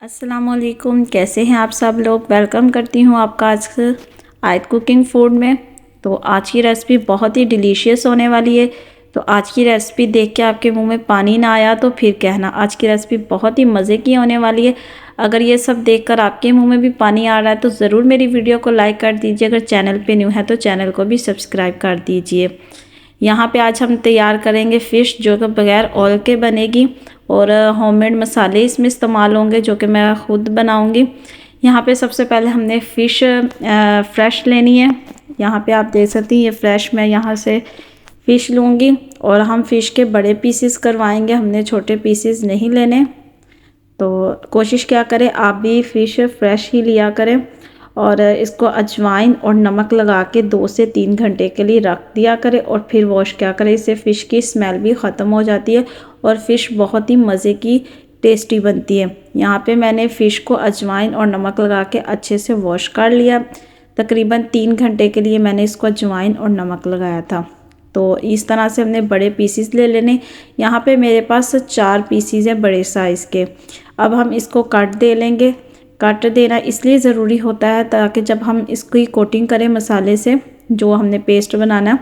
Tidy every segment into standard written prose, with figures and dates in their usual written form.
अस्सलामुअलैकुम, कैसे हैं आप सब लोग। वेलकम करती हूँ आपका आज आयत कुकिंग फूड में। तो आज की रेसिपी बहुत ही डिलीशियस होने वाली है। तो आज की रेसिपी देख के आपके मुंह में पानी ना आया तो फिर कहना, आज की रेसिपी बहुत ही मज़े की होने वाली है। अगर ये सब देखकर आपके मुंह में भी पानी आ रहा है तो ज़रूर मेरी वीडियो को लाइक कर दीजिए। अगर चैनल पे न्यू है तो चैनल को भी सब्सक्राइब कर दीजिए। यहाँ पे आज हम तैयार करेंगे फ़िश जो कि बग़ैर ऑयल के बनेगी और होममेड मसाले इसमें इस्तेमाल होंगे जो कि मैं ख़ुद बनाऊंगी। यहाँ पे सबसे पहले हमने फ़िश फ्रेश लेनी है। यहाँ पे आप देख सकती हैं ये फ्रेश मैं यहाँ से फ़िश लूँगी और हम फ़िश के बड़े पीसेस करवाएंगे, हमने छोटे पीसेस नहीं लेने। तो कोशिश क्या करें आप भी फ़िश फ्रेश ही लिया करें और इसको अजवाइन और नमक लगा के 2 से 3 घंटे के लिए रख दिया करें और फिर वॉश क्या करें। इससे फ़िश की स्मेल भी ख़त्म हो जाती है और फ़िश बहुत ही मज़े की टेस्टी बनती है। यहाँ पे मैंने फ़िश को अजवाइन और नमक लगा के अच्छे से वॉश कर लिया। तकरीबन 3 घंटे के लिए मैंने इसको अजवाइन और नमक लगाया था। तो इस तरह से हमने बड़े पीसीस ले लेने। यहाँ पे मेरे पास 4 पीसीस हैं बड़े साइज़ के। अब हम इसको काट दे लेंगे। काट देना इसलिए ज़रूरी होता है ताकि जब हम इसकी कोटिंग करें मसाले से, जो हमने पेस्ट बनाना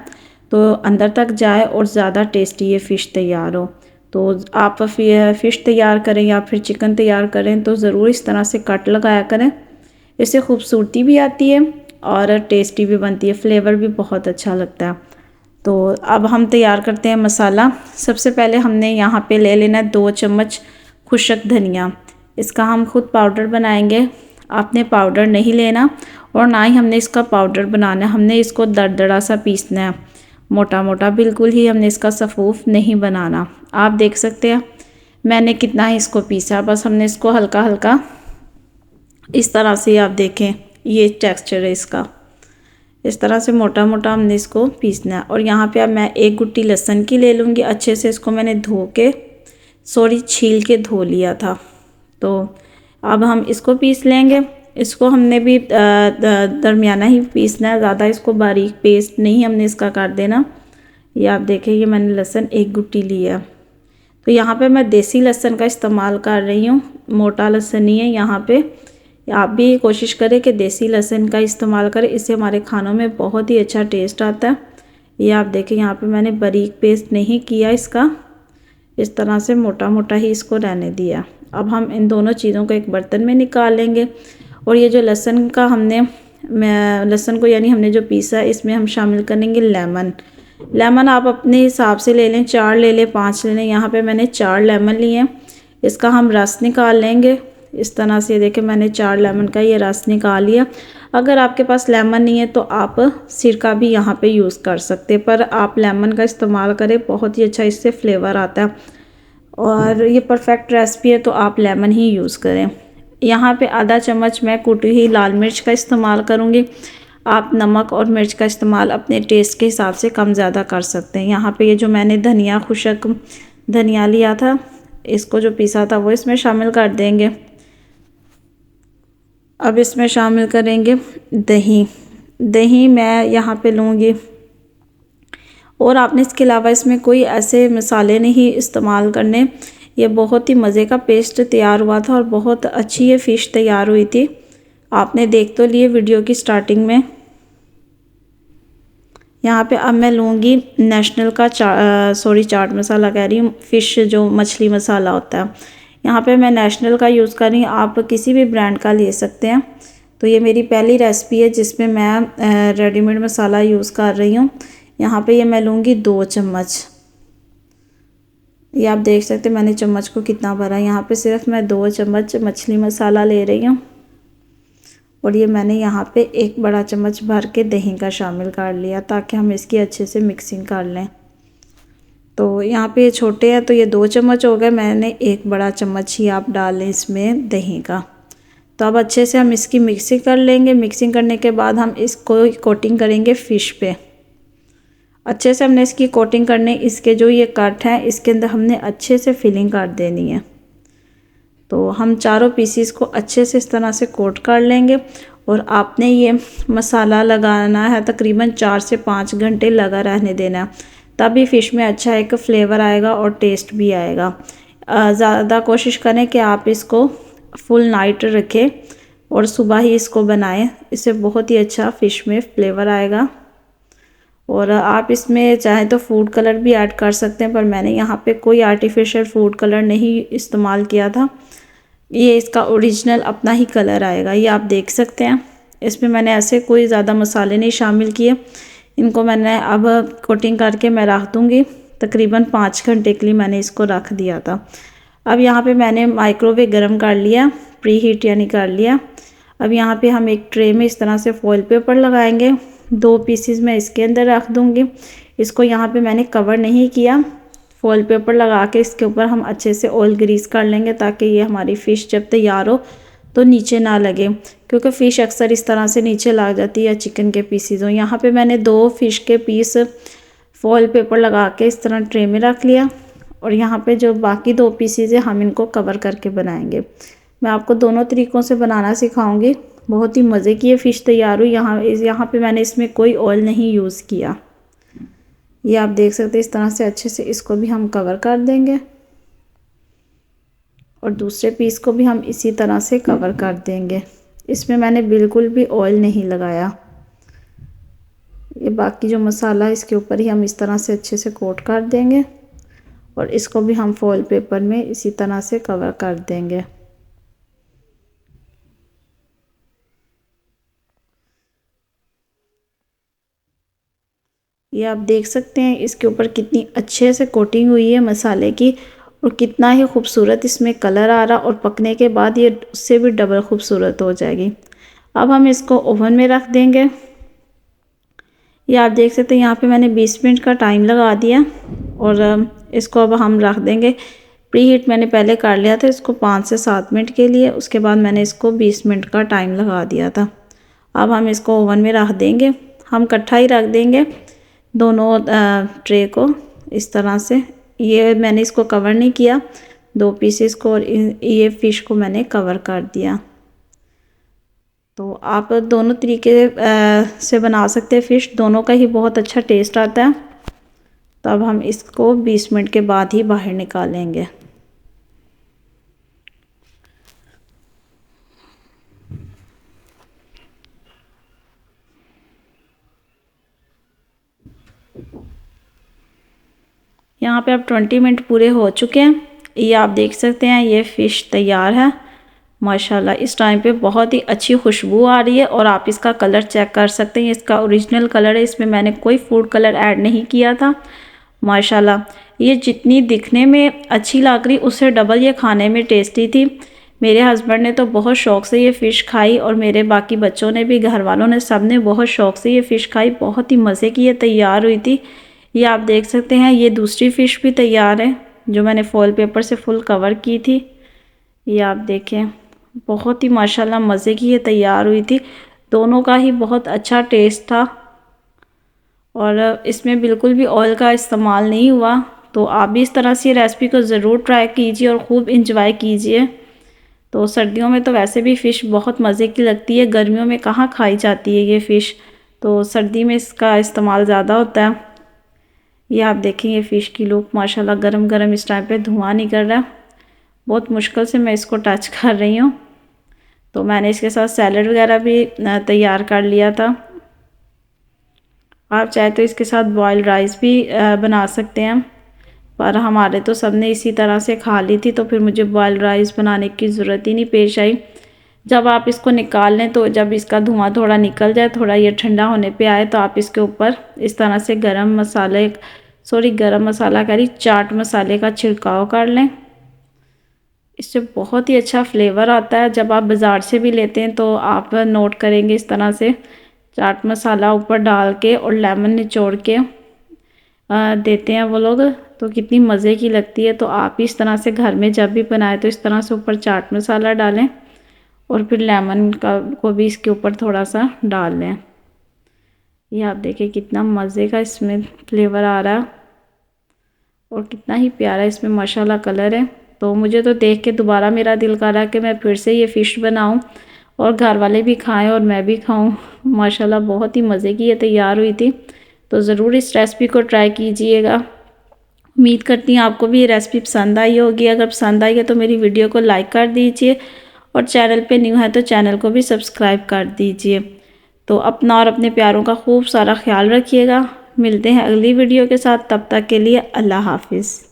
तो अंदर तक जाए और ज़्यादा टेस्टी ये फ़िश तैयार हो। तो आप फ़िश तैयार करें या फिर चिकन तैयार करें तो ज़रूर इस तरह से कट लगाया करें। इससे खूबसूरती भी आती है और टेस्टी भी बनती है, फ्लेवर भी बहुत अच्छा लगता है। तो अब हम तैयार करते हैं मसाला। सबसे पहले हमने यहाँ पे ले लेना 2 चम्मच खुशक धनिया। इसका हम खुद पाउडर बनाएंगे, आपने पाउडर नहीं लेना और ना ही हमने इसका पाउडर बनाना है। हमने इसको दरदरा सा पीसना है, मोटा मोटा बिल्कुल ही, हमने इसका सफ़ूफ नहीं बनाना। आप देख सकते हैं मैंने कितना ही इसको पीसा, बस हमने इसको हल्का हल्का इस तरह से, आप देखें ये टेक्सचर है इसका, इस तरह से मोटा मोटा हमने इसको पीसना है। और यहाँ पे अब मैं 1 गुट्टी लहसुन की ले लूँगी। अच्छे से इसको मैंने छील के धो लिया था। तो अब हम इसको पीस लेंगे। इसको हमने भी दरमियाना ही पीसना है, ज़्यादा इसको बारीक पेस्ट नहीं हमने इसका कर देना। ये आप देखें ये मैंने लहसुन 1 गुट्टी लिया। तो यहाँ पे मैं देसी लहसुन का इस्तेमाल कर रही हूँ, मोटा लहसुन नहीं है। यहाँ पे आप भी कोशिश करें कि देसी लहसुन का इस्तेमाल करें, इससे हमारे खानों में बहुत ही अच्छा टेस्ट आता है। ये आप देखें यहाँ पे मैंने बारीक पेस्ट नहीं किया इसका, इस तरह से मोटा मोटा ही इसको रहने दिया। अब हम इन दोनों चीज़ों को एक बर्तन में निकाल लेंगे और ये जो लहसुन का लहसुन को यानी हमने जो पीसा है इसमें हम शामिल करेंगे लेमन आप अपने हिसाब से ले लें, 4 ले लें, 5 ले लें। यहाँ पे मैंने 4 लेमन लिए हैं। इसका हम रस निकाल लेंगे इस तरह से। देखें मैंने 4 लेमन का ये रस निकाल लिया। अगर आपके पास लेमन नहीं है तो आप सिरका भी यहाँ पे यूज़ कर सकते हैं, पर आप लेमन का इस्तेमाल करें, बहुत ही अच्छा इससे फ्लेवर आता है और ये परफेक्ट रेसिपी है, तो आप लेमन ही यूज़ करें। यहाँ पे आधा चम्मच मैं कुटी हुई लाल मिर्च का इस्तेमाल करूँगी। आप नमक और मिर्च का इस्तेमाल अपने टेस्ट के हिसाब से कम ज़्यादा कर सकते हैं। यहाँ पे ये जो मैंने खुशक धनिया लिया था, इसको जो पीसा था वो इसमें शामिल कर देंगे। अब इसमें शामिल करेंगे दही मैं यहाँ पे लूँगी और आपने इसके अलावा इसमें कोई ऐसे मसाले नहीं इस्तेमाल करने। ये बहुत ही मज़े का पेस्ट तैयार हुआ था और बहुत अच्छी ये फ़िश तैयार हुई थी। आपने देख तो लिए वीडियो की स्टार्टिंग में। यहाँ पे अब मैं लूँगी नेशनल का चाट मसाला कह रही हूँ, फ़िश जो मछली मसाला होता है। यहाँ पे मैं नेशनल का यूज़ कर रही हूँ, आप किसी भी ब्रांड का ले सकते हैं। तो ये मेरी पहली रेसिपी है जिसमें मैं रेडीमेड मसाला यूज़ कर रही हूँ। यहाँ पे ये मैं लूँगी 2 चम्मच। ये आप देख सकते हैं मैंने चम्मच को कितना भरा। यहाँ पे सिर्फ मैं 2 चम्मच मछली मसाला ले रही हूँ और ये मैंने यहाँ पे 1 बड़ा चम्मच भर के दही का शामिल कर लिया ताकि हम इसकी अच्छे से मिक्सिंग कर लें। तो यहाँ पे ये छोटे हैं तो ये 2 चम्मच हो गए, मैंने 1 बड़ा चम्मच ही आप डाल लें इसमें दही का। तो अब अच्छे से हम इसकी मिक्सिंग कर लेंगे। मिक्सिंग करने के बाद हम इसको कोटिंग करेंगे फ़िश पे। अच्छे से हमने इसकी कोटिंग करने, इसके जो ये कट हैं इसके अंदर हमने अच्छे से फिलिंग कर देनी है। तो हम चारों पीसीस को अच्छे से इस तरह से कोट कर लेंगे और आपने ये मसाला लगाना है तकरीबन 4 से 5 घंटे लगा रहने देना, तभी फ़िश में अच्छा एक फ्लेवर आएगा और टेस्ट भी आएगा। ज़्यादा कोशिश करें कि आप इसको फुल नाइट रखें और सुबह ही इसको बनाएं। इससे बहुत ही अच्छा फ़िश में फ्लेवर आएगा। और आप इसमें चाहें तो फूड कलर भी ऐड कर सकते हैं, पर मैंने यहाँ पे कोई आर्टिफिशियल फूड कलर नहीं इस्तेमाल किया था। ये इसका ओरिजिनल अपना ही कलर आएगा, ये आप देख सकते हैं। इसमें मैंने ऐसे कोई ज़्यादा मसाले नहीं शामिल किए। इनको मैंने अब कोटिंग करके मैं रख दूँगी। तकरीबन 5 घंटे के लिए मैंने इसको रख दिया था। अब यहाँ पे मैंने माइक्रोवेव गर्म कर लिया, प्री हीट यानी कर लिया। अब यहाँ पे हम एक ट्रे में इस तरह से फॉइल पेपर लगाएंगे। 2 पीसेस मैं इसके अंदर रख दूँगी। इसको यहाँ पे मैंने कवर नहीं किया, फॉइल पेपर लगा के इसके ऊपर हम अच्छे से ऑयल ग्रीस कर लेंगे ताकि ये हमारी फ़िश जब तैयार हो तो नीचे ना लगे, क्योंकि फ़िश अक्सर इस तरह से नीचे लग जाती है या चिकन के पीसीज हो। यहाँ पे मैंने 2 फ़िश के पीस फॉइल पेपर लगा के इस तरह ट्रे में रख लिया। और यहाँ पे जो बाकी 2 पीसीज है हम इनको कवर करके बनाएंगे। मैं आपको दोनों तरीक़ों से बनाना सिखाऊंगी। बहुत ही मज़े की ये फ़िश तैयार हुई। यहाँ पे मैंने इसमें कोई ऑयल नहीं यूज़ किया। ये आप देख सकते हैं। इस तरह से अच्छे से इसको भी हम कवर कर देंगे और दूसरे पीस को भी हम इसी तरह से कवर कर देंगे। इसमें मैंने बिल्कुल भी ऑयल नहीं लगाया। ये बाकी जो मसाला है इसके ऊपर ही हम इस तरह से अच्छे से कोट कर देंगे और इसको भी हम फॉइल पेपर में इसी तरह से कवर कर देंगे। ये आप देख सकते हैं इसके ऊपर कितनी अच्छे से कोटिंग हुई है मसाले की और कितना ही खूबसूरत इसमें कलर आ रहा, और पकने के बाद ये उससे भी डबल खूबसूरत हो जाएगी। अब हम इसको ओवन में रख देंगे। ये आप देख सकते हैं यहाँ पे मैंने 20 मिनट का टाइम लगा दिया और इसको अब हम रख देंगे। प्री हीट मैंने पहले कर लिया था इसको 5 से 7 मिनट के लिए, उसके बाद मैंने इसको 20 मिनट का टाइम लगा दिया था। अब हम इसको ओवन में रख देंगे। हम इकट्ठा ही रख देंगे दोनों ट्रे को इस तरह से। ये मैंने इसको कवर नहीं किया, 2 पीसेस को और ये फ़िश को मैंने कवर कर दिया। तो आप दोनों तरीके से बना सकते हैं फ़िश, दोनों का ही बहुत अच्छा टेस्ट आता है। तो अब हम इसको 20 मिनट के बाद ही बाहर निकालेंगे। यहाँ पे अब 20 मिनट पूरे हो चुके हैं। ये आप देख सकते हैं ये फ़िश तैयार है माशाल्लाह। इस टाइम पे बहुत ही अच्छी खुशबू आ रही है और आप इसका कलर चेक कर सकते हैं। इसका ओरिजिनल कलर है, इसमें मैंने कोई फूड कलर ऐड नहीं किया था माशाल्लाह। ये जितनी दिखने में अच्छी लग रही उससे डबल ये खाने में टेस्टी थी। मेरे हस्बैंड ने तो बहुत शौक़ से ये फ़िश खाई और मेरे बाकी बच्चों ने भी, घर वालों ने, सब ने बहुत शौक़ से ये फ़िश खाई। बहुत ही मज़े की ये तैयार हुई थी। ये आप देख सकते हैं ये दूसरी फ़िश भी तैयार है जो मैंने फॉइल पेपर से फुल कवर की थी। ये आप देखें बहुत ही माशाल्लाह मज़े की ये तैयार हुई थी। दोनों का ही बहुत अच्छा टेस्ट था और इसमें बिल्कुल भी ऑयल का इस्तेमाल नहीं हुआ। तो आप भी इस तरह से रेसिपी को ज़रूर ट्राई कीजिए और ख़ूब इंजॉय कीजिए। तो सर्दियों में तो वैसे भी फ़िश बहुत मज़े की लगती है, गर्मियों में कहाँ खाई जाती है ये फ़िश, तो सर्दी में इसका इस्तेमाल ज़्यादा होता है। ये आप देखेंगे फ़िश की लुक माशाल्लाह गरम गरम इस टाइम पे धुआं निकल रहा है। बहुत मुश्किल से मैं इसको टच कर रही हूँ। तो मैंने इसके साथ सैलड वगैरह भी तैयार कर लिया था। आप चाहे तो इसके साथ बॉइल्ड राइस भी बना सकते हैं, पर हमारे तो सब ने इसी तरह से खा ली थी तो फिर मुझे बॉइल्ड राइस बनाने की ज़रूरत ही नहीं पेश आई। जब आप इसको निकाल लें तो जब इसका धुआं थोड़ा निकल जाए, थोड़ा ये ठंडा होने पे आए, तो आप इसके ऊपर इस तरह से गरम मसाला करी चाट मसाले का छिड़काव कर लें। इससे बहुत ही अच्छा फ्लेवर आता है। जब आप बाज़ार से भी लेते हैं तो आप नोट करेंगे इस तरह से चाट मसाला ऊपर डाल के और लेमन निचोड़ के देते हैं वो लोग, तो कितनी मज़े की लगती है। तो आप इस तरह से घर में जब भी बनाए तो इस तरह से ऊपर चाट मसाला डालें और फिर लेमन को भी इसके ऊपर थोड़ा सा डाल लें। ये आप देखिए कितना मज़े का इसमें फ्लेवर आ रहा है और कितना ही प्यारा इसमें माशाल्लाह कलर है। तो मुझे तो देख के दोबारा मेरा दिल कर रहा है कि मैं फिर से ये फ़िश बनाऊं और घर वाले भी खाएं और मैं भी खाऊं। माशाल्लाह बहुत ही मज़े की ये तैयार हुई थी। तो ज़रूर इस रेसिपी को ट्राई कीजिएगा। उम्मीद करती हूँ आपको भी ये रेसिपी पसंद आई होगी। अगर पसंद आई है तो मेरी वीडियो को लाइक कर दीजिए और चैनल पे न्यू है तो चैनल को भी सब्सक्राइब कर दीजिए। तो अपना और अपने प्यारों का खूब सारा ख्याल रखिएगा। मिलते हैं अगली वीडियो के साथ, तब तक के लिए अल्लाह हाफिज़।